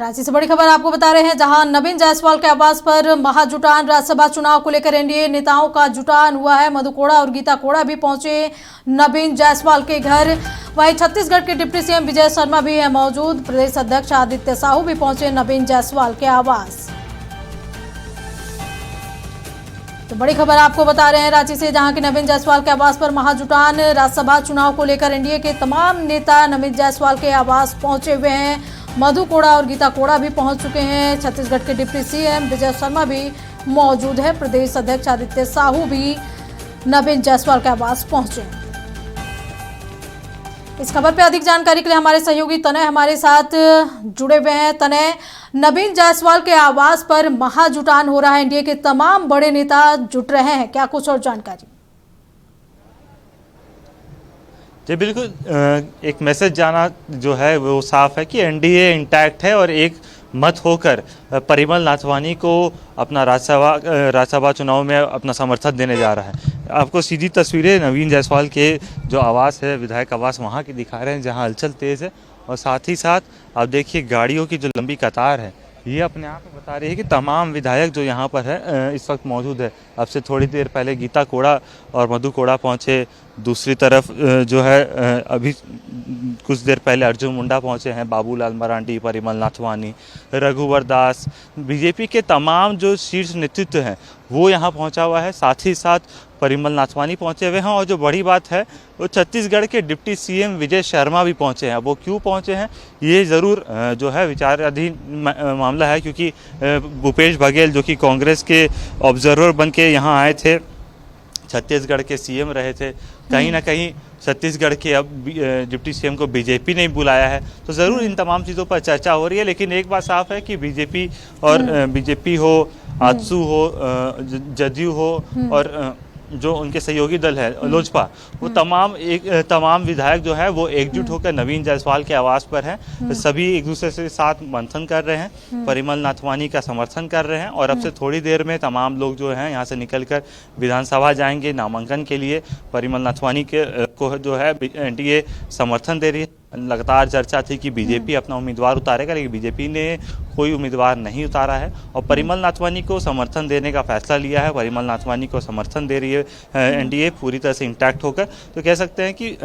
रांची से बड़ी खबर आपको बता रहे हैं, जहां नवीन जायसवाल के आवास पर महाजुटान राज्यसभा चुनाव को लेकर एनडीए नेताओं का जुटान हुआ है। मधु कोड़ा और गीता कोड़ा भी पहुंचे नवीन जायसवाल के घर। वहीं छत्तीसगढ़ के डिप्टी सीएम विजय शर्मा भी है मौजूद। प्रदेश अध्यक्ष आदित्य साहू भी पहुंचे नवीन जायसवाल के आवास। तो बड़ी खबर आपको बता रहे हैं रांची से, जहां के नवीन जायसवाल के आवास पर महाजुटान राज्यसभा चुनाव को लेकर एनडीए के तमाम नेता नवीन जायसवाल के आवास पहुंचे हुए हैं। मधु कोड़ा और गीता कोड़ा भी पहुंच चुके हैं। छत्तीसगढ़ के डिप्टी सीएम विजय शर्मा भी मौजूद है। प्रदेश अध्यक्ष आदित्य साहू भी नवीन जायसवाल के आवास पहुंचे। इस खबर पे अधिक जानकारी के लिए हमारे सहयोगी तनय हमारे साथ जुड़े हुए हैं। तनय, नवीन जायसवाल के आवास पर महाजुटान हो रहा है, एनडीए के तमाम बड़े नेता जुट रहे हैं, क्या कुछ और जानकारी? जी बिल्कुल, एक मैसेज जाना जो है वो साफ है कि एनडीए इंटैक्ट है और एक मत होकर परिमल नाथवानी को अपना राज्यसभा चुनाव में अपना समर्थन देने जा रहा है। आपको सीधी तस्वीरें नवीन जायसवाल के जो आवास है, विधायक आवास, वहाँ की दिखा रहे हैं, जहाँ हलचल तेज़ है। और साथ ही साथ आप देखिए गाड़ियों की जो लंबी कतार है, ये अपने आप में बता रही है कि तमाम विधायक जो यहाँ पर है इस वक्त मौजूद है। अब से थोड़ी देर पहले गीता कोड़ा और मधु कोड़ा पहुँचे। दूसरी तरफ जो है अभी कुछ देर पहले अर्जुन मुंडा पहुँचे हैं, बाबूलाल मरांडी, परिमल नाथवानी, रघुवर दास, बीजेपी के तमाम जो शीर्ष नेतृत्व हैं वो यहाँ पहुँचा हुआ है। साथ ही साथ परिमल नाथवानी पहुँचे हुए हैं। और जो बड़ी बात है वो छत्तीसगढ़ के डिप्टी सीएम विजय शर्मा भी पहुँचे हैं। वो क्यों पहुँचे हैं ये ज़रूर जो है विचाराधीन मामला है, क्योंकि भूपेश बघेल जो कि कांग्रेस के ऑब्जर्वर बन के यहाँ आए थे, छत्तीसगढ़ के सीएम रहे थे, कहीं ना कहीं छत्तीसगढ़ के अब डिप्टी सीएम को बीजेपी ने बुलाया है। तो ज़रूर इन तमाम चीज़ों पर चर्चा हो रही है। लेकिन एक बात साफ है कि बीजेपी और बीजेपी हो, आजसू हो, जदयू हो और जो उनके सहयोगी दल है लोजपा, वो तमाम विधायक जो है वो एकजुट होकर नवीन जायसवाल के आवास पर हैं। सभी एक दूसरे से साथ मंथन कर रहे हैं, परिमल नाथवानी का समर्थन कर रहे हैं। और अब से थोड़ी देर में तमाम लोग जो हैं यहाँ से निकलकर विधानसभा जाएंगे नामांकन के लिए। परिमल नाथवानी को जो है एनडीए समर्थन दे रही है। लगातार चर्चा थी कि बीजेपी अपना उम्मीदवार उतारेगा, लेकिन बीजेपी ने कोई उम्मीदवार नहीं उतारा है और परिमल नाथवानी को समर्थन देने का फैसला लिया है। परिमल नाथवानी को समर्थन दे रही है एनडीए पूरी तरह से इंटैक्ट होकर। तो कह सकते हैं कि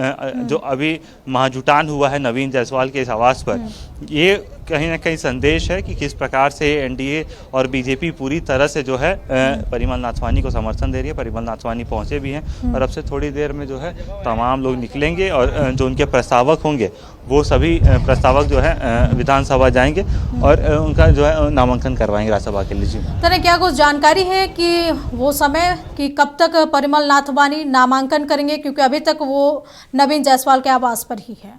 जो अभी महाजुटान हुआ है नवीन जायसवाल के इस आवास पर, ये कहीं ना कहीं संदेश है कि किस प्रकार से एनडीए और बीजेपी पूरी तरह से जो है परिमल नाथवानी को समर्थन दे रही है। परिमल नाथवानी पहुंचे भी हैं और अब से थोड़ी देर में जो है तमाम लोग निकलेंगे और जो उनके प्रस्तावक होंगे वो सभी प्रस्तावक जो है विधानसभा जाएंगे और उनका जो है नामांकन करवाएंगे राज्यसभा के लिए। तो क्या कुछ जानकारी है कि वो समय कि कब तक परिमल नाथवानी नामांकन करेंगे, क्योंकि अभी तक वो नवीन जायसवाल के आवास पर ही है?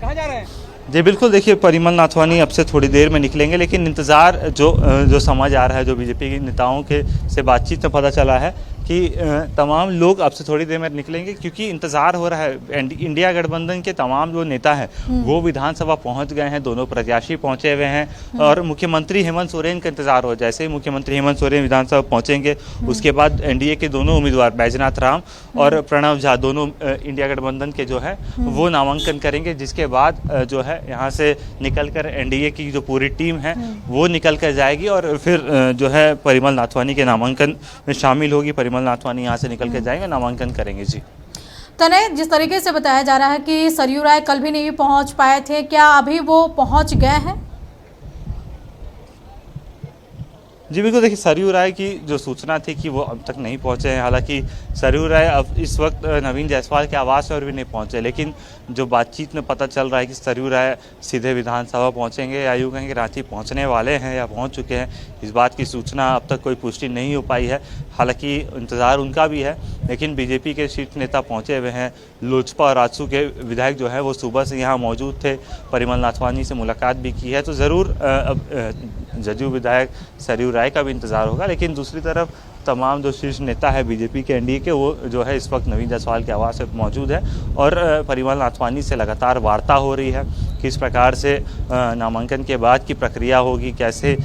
कहाँ जा रहे हैं? जी बिल्कुल, देखिए परिमल नाथवानी अब से थोड़ी देर में निकलेंगे, लेकिन इंतज़ार जो समझ आ रहा है, जो बीजेपी के नेताओं के से बातचीत में पता चला है कि तमाम लोग अब से थोड़ी देर में निकलेंगे, क्योंकि इंतज़ार हो रहा है। इंडिया गठबंधन के तमाम जो नेता हैं वो विधानसभा पहुंच गए हैं, दोनों प्रत्याशी पहुंचे हुए हैं और मुख्यमंत्री हेमंत सोरेन का इंतज़ार हो। जैसे ही मुख्यमंत्री हेमंत सोरेन विधानसभा पहुंचेंगे उसके बाद एनडीए के दोनों उम्मीदवार बैजनाथ राम और प्रणव झा, दोनों इंडिया गठबंधन के जो है वो नामांकन करेंगे। जिसके बाद जो है यहाँ से निकल कर एनडीए की जो पूरी टीम है वो निकल कर जाएगी और फिर जो है परिमल नाथवानी के नामांकन में शामिल होगी। परिमल नाथवानी यहाँ से निकल के जाएंगे, नामांकन करेंगे। जी तनय, जिस तरीके से बताया जा रहा है कि सरयू राय कल भी नहीं पहुंच पाए थे, क्या अभी वो पहुंच गए हैं? जी बिल्कुल, देखिए सरयू राय की जो सूचना थी कि वो अब तक नहीं पहुंचे हैं। हालांकि सरयू राय अब इस वक्त नवीन जायसवाल के आवास पर भी नहीं पहुंचे, लेकिन जो बातचीत में पता चल रहा है कि सरयू राय सीधे विधानसभा पहुंचेंगे या यूँ कहें कि रांची पहुंचने वाले हैं या पहुंच चुके हैं। इस बात की सूचना अब तक कोई पुष्टि नहीं हो पाई है। हालांकि इंतज़ार उनका भी है, लेकिन बीजेपी के शीर्ष नेता पहुँचे हुए हैं। लोजपा और आजसू के विधायक जो है वो सुबह से यहाँ मौजूद थे, परिमल नाथवानी से मुलाकात भी की है। तो ज़रूर अब जदयू विधायक सरयू राय का भी इंतज़ार होगा। लेकिन दूसरी तरफ तमाम जो शीर्ष नेता है बीजेपी के एनडीए के, वो जो है इस वक्त नवीन जायसवाल के आवास पर मौजूद है और परिमल नाथवानी से लगातार वार्ता हो रही है किस प्रकार से नामांकन के बाद की प्रक्रिया होगी, कैसे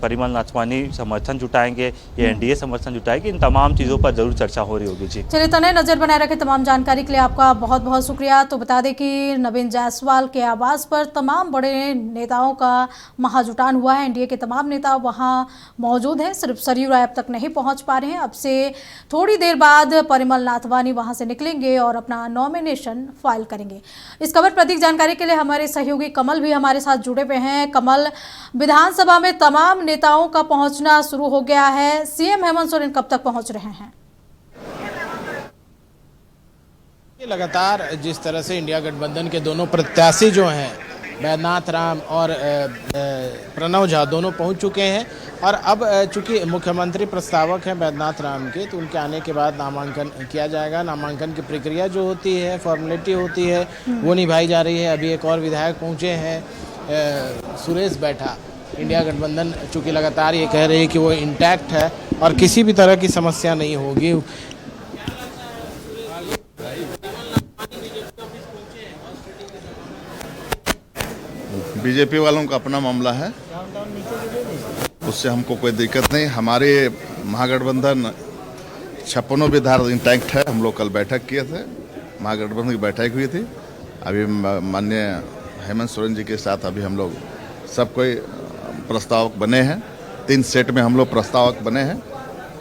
परिमल नाथवानी समर्थन जुटाएंगे, ये एनडीए समर्थन जुटाएगी, इन तमाम चीज़ों पर जरूर चर्चा हो रही होगी। जी चलिए तने नजर बनाए रखे। तमाम जानकारी के लिए आपका बहुत बहुत शुक्रिया। तो बता दें कि नवीन जायसवाल के आवास पर तमाम बड़े नेताओं का महाजुटान हुआ है। एनडीए के तमाम नेता वहां मौजूद हैं, सिर्फ सरयू राय अब तक नहीं पहुंच पा रहे हैं। अब से थोड़ी देर बाद परिमल नाथवानी वहां से निकलेंगे और अपना नॉमिनेशन फाइल करेंगे। इस खबर पर अधिक जानकारी के लिए हमारे सहयोगी कमल भी हमारे साथ जुड़े हुए हैं। कमल, विधानसभा में तमाम नेताओं का पहुंचना शुरू हो गया है, सीएम हेमंत सोरेन कब तक पहुंच रहे हैं? लगातार जिस तरह से इंडिया गठबंधन के दोनों प्रत्याशी जो हैं बैद्यनाथ राम और प्रणव झा दोनों पहुंच चुके हैं और अब चूंकि मुख्यमंत्री प्रस्तावक हैं बैद्यनाथ राम के, तो उनके आने के बाद नामांकन किया जाएगा। नामांकन की प्रक्रिया जो होती है, फॉर्मेलिटी होती है, वो निभाई जा रही है। अभी एक और विधायक पहुंचे हैं, सुरेश बैठा। इंडिया गठबंधन चूंकि लगातार ये कह रही है कि वो इंटैक्ट है और किसी भी तरह की समस्या नहीं होगी। बीजेपी वालों का अपना मामला है, उससे हमको कोई दिक्कत नहीं। हमारे महागठबंधन 56 विधायक इंटैक्ट है। हम लोग कल बैठक किए थे, महागठबंधन की बैठक हुई थी। अभी माननीय हेमंत सोरेन जी के साथ अभी हम लोग सब कोई प्रस्तावक बने हैं। 3 सेट में हम लोग प्रस्तावक बने हैं।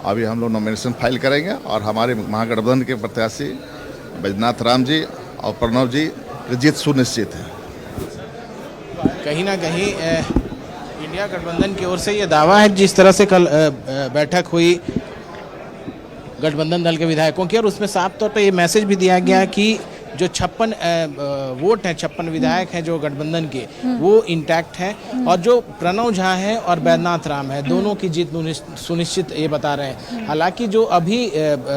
अभी हम लोग नॉमिनेशन फाइल करेंगे और हमारे महागठबंधन के प्रत्याशी बैद्यनाथ राम जी और प्रणव जी की जीत सुनिश्चित है। कहीं ना कहीं इंडिया गठबंधन की ओर से ये दावा है, जिस तरह से कल बैठक हुई गठबंधन दल के विधायकों की, और उसमें साफ तौर पे ये मैसेज भी दिया गया कि जो 56 वोट हैं, 56 विधायक हैं जो गठबंधन के, वो इंटैक्ट हैं और जो प्रणव झा हैं और बैद्यनाथ राम है, दोनों की जीत सुनिश्चित ये बता रहे हैं। हालांकि जो अभी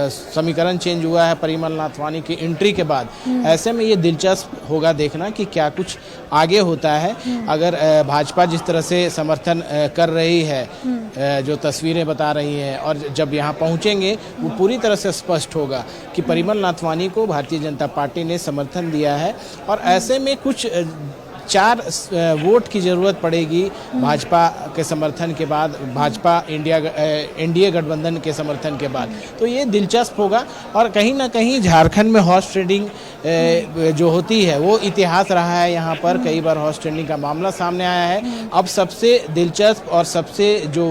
समीकरण चेंज हुआ है परिमल नाथवानी की एंट्री के बाद, ऐसे में ये दिलचस्प होगा देखना कि क्या कुछ आगे होता है। अगर भाजपा जिस तरह से समर्थन कर रही है, जो तस्वीरें बता रही हैं, और जब यहाँ पहुँचेंगे वो पूरी तरह से स्पष्ट होगा कि परिमल नाथवानी को भारतीय जनता पार्टी ने समर्थन दिया है। और ऐसे में कुछ 4 वोट की ज़रूरत पड़ेगी भाजपा के समर्थन के बाद, भाजपा एनडीए गठबंधन के समर्थन के बाद। तो ये दिलचस्प होगा। और कहीं ना कहीं झारखंड में हॉर्स ट्रेडिंग जो होती है वो इतिहास रहा है। यहाँ पर कई बार हॉर्स ट्रेडिंग का मामला सामने आया है। अब सबसे दिलचस्प और सबसे जो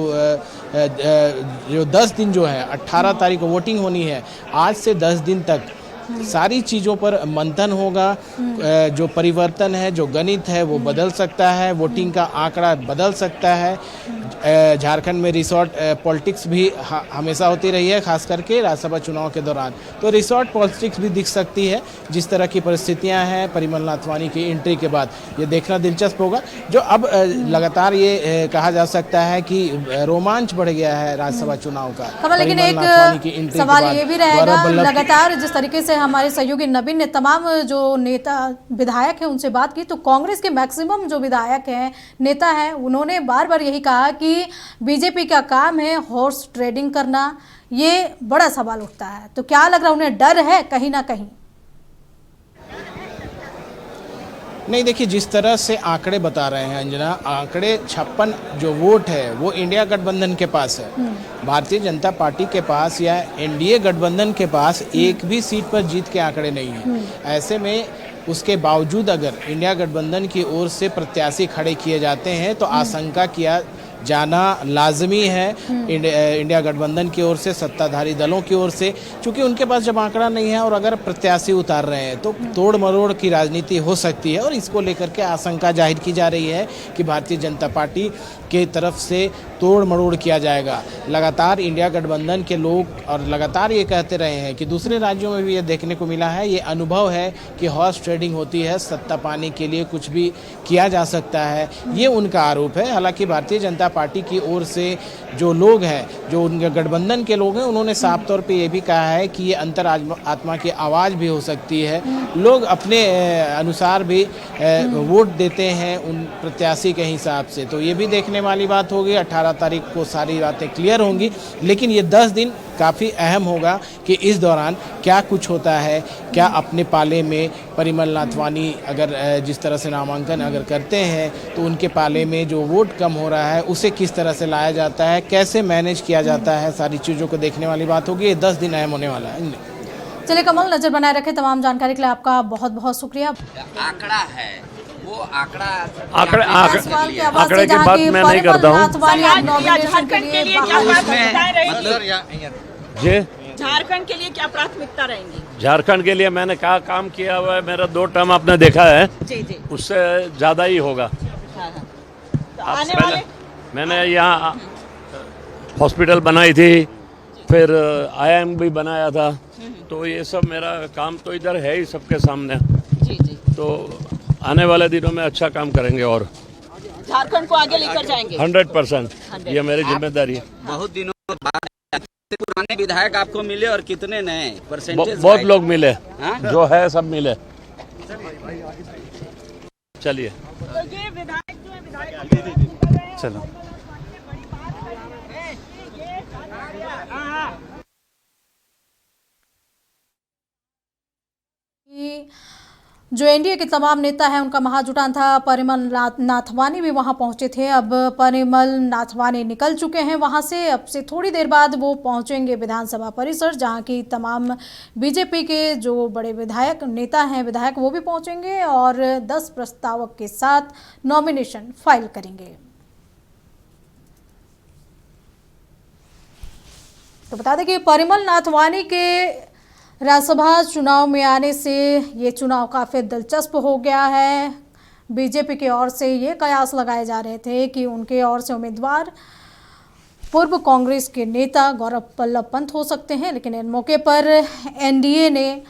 10 दिन जो है, 18 तारीख को वोटिंग होनी है, आज से 10 दिन तक सारी चीज़ों पर मंथन होगा। जो परिवर्तन है, जो गणित है, वो बदल सकता है, वोटिंग का आंकड़ा बदल सकता है। झारखंड में रिसोर्ट पॉलिटिक्स भी हमेशा होती रही है, खास करके राज्यसभा चुनाव के दौरान। तो रिसोर्ट पॉलिटिक्स भी दिख सकती है जिस तरह की परिस्थितियां हैं परिमल नाथवानी की एंट्री के बाद। ये देखना दिलचस्प होगा। जो अब लगातार ये कहा जा सकता है कि रोमांच बढ़ गया है राज्यसभा चुनाव का। लेकिन एक सवाल ये भी रहेगा, लगातार जिस तरीके से हमारे सहयोगी नवीन ने तमाम जो नेता विधायक हैं उनसे बात की, तो कांग्रेस के मैक्सिमम जो विधायक हैं, नेता हैं, उन्होंने बार बार यही कहा कि बीजेपी का काम है हॉर्स ट्रेडिंग करना। ये बड़ा सवाल उठता है, तो क्या लग रहा है उन्हें डर है कहीं ना कहीं? नहीं, देखिए जिस तरह से आंकड़े बता रहे हैं अंजना, आंकड़े 56 जो वोट है वो इंडिया गठबंधन के पास है। भारतीय जनता पार्टी के पास या एनडीए गठबंधन के पास एक भी सीट पर जीत के आंकड़े नहीं हैं। ऐसे में उसके बावजूद अगर इंडिया गठबंधन की ओर से प्रत्याशी खड़े किए जाते हैं तो आशंका किया जाना लाजमी है इंडिया गठबंधन की ओर से, सत्ताधारी दलों की ओर से, क्योंकि उनके पास जब आंकड़ा नहीं है और अगर प्रत्याशी उतार रहे हैं तो तोड़ मरोड़ की राजनीति हो सकती है। और इसको लेकर के आशंका जाहिर की जा रही है कि भारतीय जनता पार्टी के तरफ से तोड़ मरोड़ किया जाएगा। लगातार इंडिया गठबंधन के लोग और लगातार ये कहते रहे हैं कि दूसरे राज्यों में भी ये देखने को मिला है, ये अनुभव है कि हॉर्स ट्रेडिंग होती है, सत्ता पाने के लिए कुछ भी किया जा सकता है, ये उनका आरोप है। हालांकि भारतीय जनता पार्टी की ओर से जो लोग हैं, जो उनके गठबंधन के लोग हैं, उन्होंने साफ तौर पे ये भी कहा है कि ये अंतर आत्मा की आवाज़ भी हो सकती है। लोग अपने अनुसार भी वोट देते हैं उन प्रत्याशी के हिसाब से। तो ये भी देखने वाली बात होगी। 18 तारीख को सारी बातें क्लियर होंगी, लेकिन ये 10 दिन काफ़ी अहम होगा कि इस दौरान क्या कुछ होता है, क्या अपने पाले में परिमल नाथवानी अगर जिस तरह से नामांकन अगर करते हैं तो उनके पाले में जो वोट कम हो रहा है उसे किस तरह से लाया जाता है, कैसे मैनेज किया जाता है, सारी चीज़ों को देखने वाली बात होगी। ये 10 दिन अहम होने वाला है। चलिए कमल, नजर बनाए रखें। तमाम जानकारी के लिए आपका बहुत बहुत शुक्रिया। आंकड़ा है वो आंकड़ा जायसवाल के आवाज आंकड़े से की जहां बात की मैं नहीं परिमल करता हूं। नाथवानी अब नॉमिनेशन के लिए जी झारखंड के लिए क्या प्राथमिकता रहेंगी? झारखंड के लिए मैंने क्या काम किया हुआ है, मेरा 2 टर्म आपने देखा है, जी जी। उससे ज़्यादा ही होगा। तो आप आने पहले वाले मैंने यहाँ हॉस्पिटल बनाई थी, फिर IIM भी बनाया था, तो ये सब मेरा काम तो इधर है ही सबके सामने। जी जी। तो आने वाले दिनों में अच्छा काम करेंगे और झारखंड को आगे लेकर जाएंगे 100%। ये मेरी जिम्मेदारी है। बहुत दिनों बाद पुराने विधायक आपको मिले और कितने नए परसेंटेज? बहुत लोग मिले, हाँ? जो है सब मिले। चलिए तो ये विधायक जो है विधायक चलो। जो एनडीए के तमाम नेता हैं उनका महाजुटान था। परिमल नाथवानी भी वहां पहुंचे थे। अब परिमल नाथवानी निकल चुके हैं वहां से। अब से थोड़ी देर बाद वो पहुंचेंगे विधानसभा परिसर, जहां की तमाम बीजेपी के जो बड़े विधायक नेता हैं, विधायक, वो भी पहुंचेंगे और 10 प्रस्तावक के साथ नॉमिनेशन फाइल करेंगे। तो बता दें कि परिमल नाथवानी के राज्यसभा चुनाव में आने से ये चुनाव काफ़ी दिलचस्प हो गया है। बीजेपी की ओर से ये कयास लगाए जा रहे थे कि उनके ओर से उम्मीदवार पूर्व कांग्रेस के नेता गौरव पल्लव पंत हो सकते हैं, लेकिन इन मौके पर एनडीए ने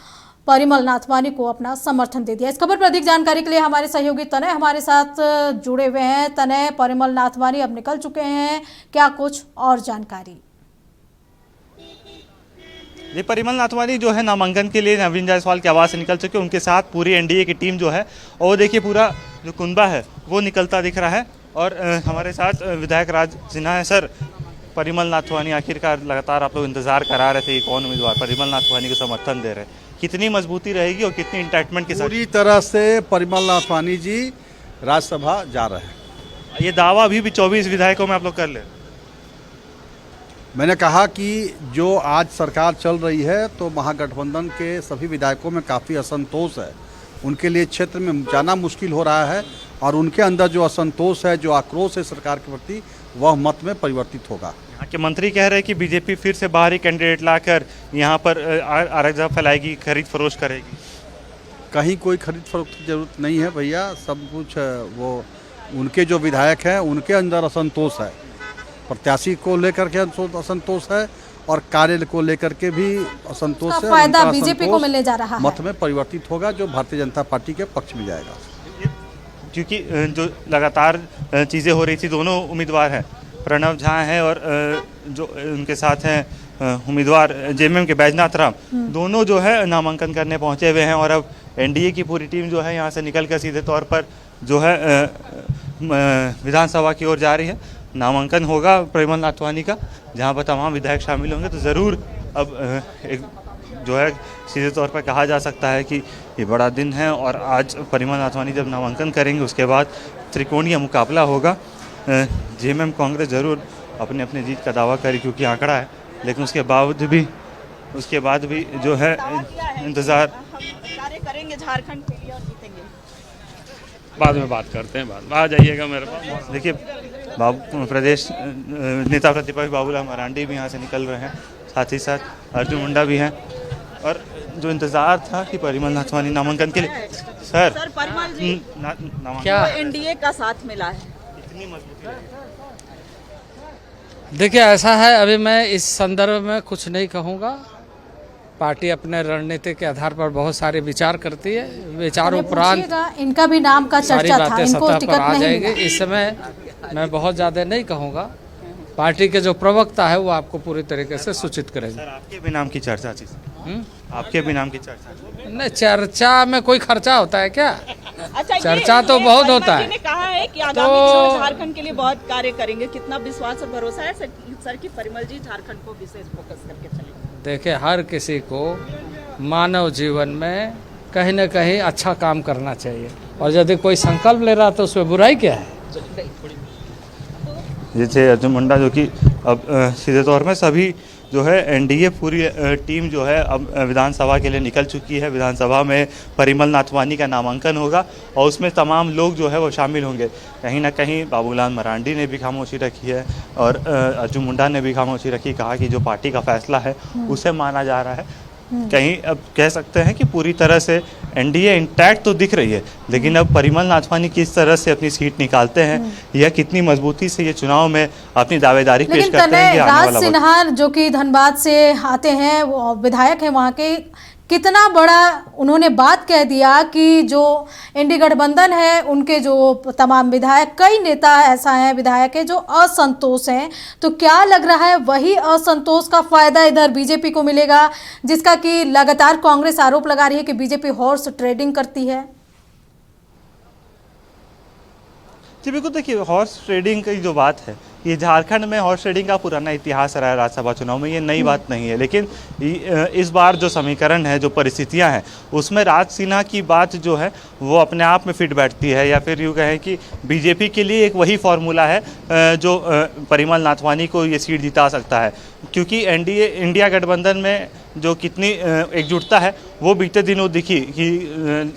परिमल नाथवानी को अपना समर्थन दे दिया। इस खबर पर अधिक जानकारी के लिए हमारे सहयोगी तनय हमारे साथ जुड़े हुए हैं। तनय, परिमल नाथवानी अब निकल चुके हैं, क्या कुछ और जानकारी? ये परिमल नाथवानी जो है नामांकन के लिए नवीन जायसवाल के आवास से निकल चुके हैं। उनके साथ पूरी एनडीए की टीम जो है, और देखिए पूरा जो कुनबा है वो निकलता दिख रहा है। और हमारे साथ विधायक राज सिन्हा है। सर, परिमल नाथवानी आखिरकार लगातार आप लोग इंतजार करा रहे थे, कौन उम्मीदवार परिमल नाथवानी को समर्थन दे रहे, कितनी मजबूती रहेगी और कितनी इंटैचमेंट के साथ? पूरी तरह से परिमल नाथवानी जी राज्यसभा जा रहे हैं। ये दावा अभी भी 24 विधायकों में आप लोग कर ले? मैंने कहा कि जो आज सरकार चल रही है तो महागठबंधन के सभी विधायकों में काफ़ी असंतोष है। उनके लिए क्षेत्र में जाना मुश्किल हो रहा है और उनके अंदर जो असंतोष है, जो आक्रोश है सरकार के प्रति, वह मत में परिवर्तित होगा। यहाँ के मंत्री कह रहे हैं कि बीजेपी फिर से बाहरी कैंडिडेट लाकर यहाँ पर अराजकता फैलाएगी, खरीद फरोख्त करेगी। कहीं कोई खरीद फरोख्त की जरूरत नहीं है भैया। सब कुछ वो उनके जो विधायक हैं उनके अंदर असंतोष है, प्रत्याशी को लेकर के असंतोष है और कार्य को लेकर के भी असंतोष है। फायदा बीजेपी को मिलने जा रहा है, मत में परिवर्तित होगा जो भारतीय जनता पार्टी के पक्ष में जाएगा। क्योंकि जो लगातार चीज़ें हो रही थी, दोनों उम्मीदवार हैं, प्रणव झा हैं और जो उनके साथ हैं उम्मीदवार जेएमएम के बैजनाथ राम, दोनों जो है नामांकन करने पहुंचे हुए हैं। और अब एनडीए की पूरी टीम जो है यहाँ से निकल कर सीधे तौर पर जो है विधानसभा की ओर जा रही है। नामांकन होगा परिमल नाथवानी का, जहाँ पर तमाम विधायक शामिल होंगे। तो ज़रूर अब एक जो है सीधे तौर पर कहा जा सकता है कि ये बड़ा दिन है। और आज परिमल नाथवानी जब नामांकन करेंगे उसके बाद त्रिकोणीय मुकाबला होगा। जेएमएम कांग्रेस ज़रूर अपने अपने जीत का दावा करे क्योंकि आंकड़ा है, लेकिन उसके बाद भी जो है इंतज़ार कार्य करेंगे झारखंड के लिए और जीतेंगे। बाद में बात करते हैं, बाद आ जाइएगा मेरे पास। देखिए, प्रदेश नेता प्रतिपक्ष बाबूलाल मरांडी भी यहाँ से निकल रहे हैं, साथ ही साथ अर्जुन मुंडा भी हैं। और जो इंतज़ार था कि परिमल नाथवानी नामांकन के लिए, सर परिमल जी क्या एनडीए का साथ मिला है, इतनी मजबूती? देखिए ऐसा है, अभी मैं इस संदर्भ में कुछ नहीं कहूँगा। पार्टी अपने रणनीति के आधार पर बहुत सारे विचार करती है, विचार उपरांत इनका भी नाम का सारी चर्चा था, बातें इनको सतह टिकट पर आ नहीं जाएंगे। मिला। इस समय मैं बहुत ज़्यादा नहीं कहूँगा, पार्टी के जो प्रवक्ता है वो आपको पूरी तरीके से सूचित करेंगे। सर, आपके भी नाम की चर्चा थी। आपके भी नाम की चर्चा? नहीं, चर्चा में कोई खर्चा होता है क्या? अच्छा, चर्चा तो बहुत होता है। ने कहा है कि आगामी दिनों में झारखंड के लिए बहुत कार्य करेंगे, कितना विश्वास और भरोसा है सर कि परिमल जी झारखंड को विशेष फोकस करके चलेंगे? देखिए, हर किसी को मानव जीवन में कहीं न कहीं अच्छा काम करना चाहिए, और यदि कोई संकल्प ले रहा तो उसमें बुराई क्या है? ये थे अर्जुन मुंडा, जो कि अब सीधे तौर में सभी जो है एनडीए पूरी टीम जो है अब विधानसभा के लिए निकल चुकी है। विधानसभा में परिमल नाथवानी का नामांकन होगा और उसमें तमाम लोग जो है वो शामिल होंगे। कहीं ना कहीं बाबूलाल मरांडी ने भी खामोशी रखी है और अर्जुन मुंडा ने भी खामोशी रखी, कहा कि जो पार्टी का फैसला है उसे माना जा रहा है। कहीं अब कह सकते हैं कि पूरी तरह से एनडीए इंटैक्ट तो दिख रही है, लेकिन अब परिमल नाथवानी किस तरह से अपनी सीट निकालते हैं या कितनी मजबूती से ये चुनाव में अपनी दावेदारी पेश करते हैं, राज सिन्हा जो कि धनबाद से आते हैं, वो विधायक हैं वहाँ के, कितना बड़ा उन्होंने बात कह दिया कि जो इंडी गठबंधन है उनके जो तमाम विधायक, कई नेता ऐसा हैं विधायक है जो असंतोष हैं, तो क्या लग रहा है वही असंतोष का फायदा इधर बीजेपी को मिलेगा, जिसका कि लगातार कांग्रेस आरोप लगा रही है कि बीजेपी हॉर्स ट्रेडिंग करती है? जी बिल्कुल, देखिए हॉर्स ट्रेडिंग की जो बात है, ये झारखंड में हॉर्स ट्रेडिंग का पुराना इतिहास रहा है राज्यसभा चुनाव में, ये नई बात नहीं है। लेकिन इस बार जो समीकरण है, जो परिस्थितियां हैं, उसमें राज सिन्हा की बात जो है वो अपने आप में फिट बैठती है, या फिर यूँ कहें कि बीजेपी के लिए एक वही फॉर्मूला है जो परिमल नाथवानी को ये सीट जिता सकता है। क्योंकि एनडीए इंडिया गठबंधन में जो कितनी एकजुटता है वो बीते दिनों दिखी कि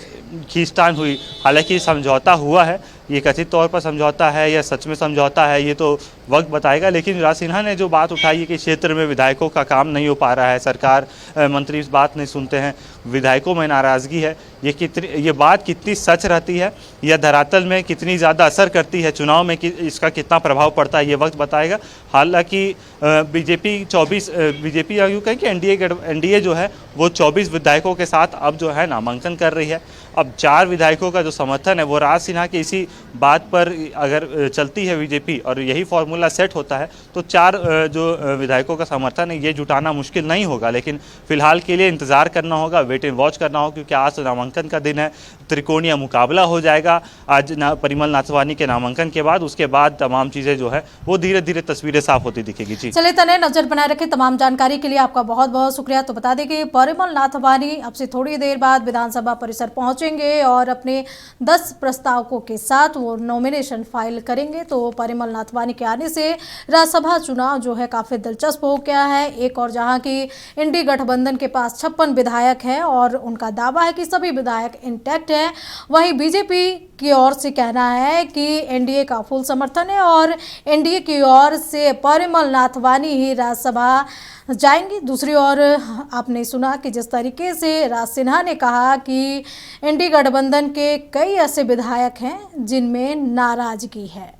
खींचतान हुई। हालांकि समझौता हुआ है, ये कथित तौर पर समझौता है या सच में समझौता है ये तो वक्त बताएगा, लेकिन राज सिन्हा ने जो बात उठाई है कि क्षेत्र में विधायकों का काम नहीं हो पा रहा है, सरकार मंत्री इस बात नहीं सुनते हैं, विधायकों में नाराज़गी है, ये बात कितनी सच रहती है या धरातल में कितनी ज़्यादा असर करती है चुनाव में, कि इसका कितना प्रभाव पड़ता है ये वक्त बताएगा। हालांकि बीजेपी यूँ कहें कि एनडीए जो है वो 24 विधायकों के साथ अब जो है नामांकन कर रही है। अब 4 विधायकों का जो समर्थन है वो राज सिन्हा की इसी बात पर अगर चलती है बीजेपी और यही फॉर्मूला सेट होता है तो 4 जो विधायकों का समर्थन है ये जुटाना मुश्किल नहीं होगा। लेकिन फिलहाल के लिए इंतज़ार करना होगा, वेट एंड वॉच करना होगा, क्योंकि आज तो नामांकन का दिन है, त्रिकोणीय मुकाबला हो जाएगा आज परिमल नाथवानी के नामांकन के बाद। उसके बाद तमाम चीज़ें जो है वो धीरे धीरे तस्वीरें साफ होती दिखेगी। जी चलिए तने, नजर बनाए रखें। तमाम जानकारी के लिए आपका बहुत बहुत शुक्रिया। तो बता दें कि परिमल नाथवानी अब से थोड़ी देर बाद विधानसभा परिसर पहुंचेंगे और अपने 10 प्रस्तावकों के साथ वो नॉमिनेशन फाइल करेंगे। तो परिमल नाथवानी के आने से राज्यसभा चुनाव जो है काफ़ी दिलचस्प हो गया है। एक और जहां की इंडी गठबंधन के पास 56 विधायक हैं और उनका दावा है कि सभी विधायक इंटैक्ट हैं, वहीं बीजेपी की ओर से कहना है कि एनडीए का फुल समर्थन है और एनडीए की ओर से परिमल नाथवानी ही राज्यसभा जाएंगी। दूसरी ओर आपने सुना कि जिस तरीके से राज सिन्हा ने कहा कि एनडीए गठबंधन के कई ऐसे विधायक हैं जिनमें नाराजगी है।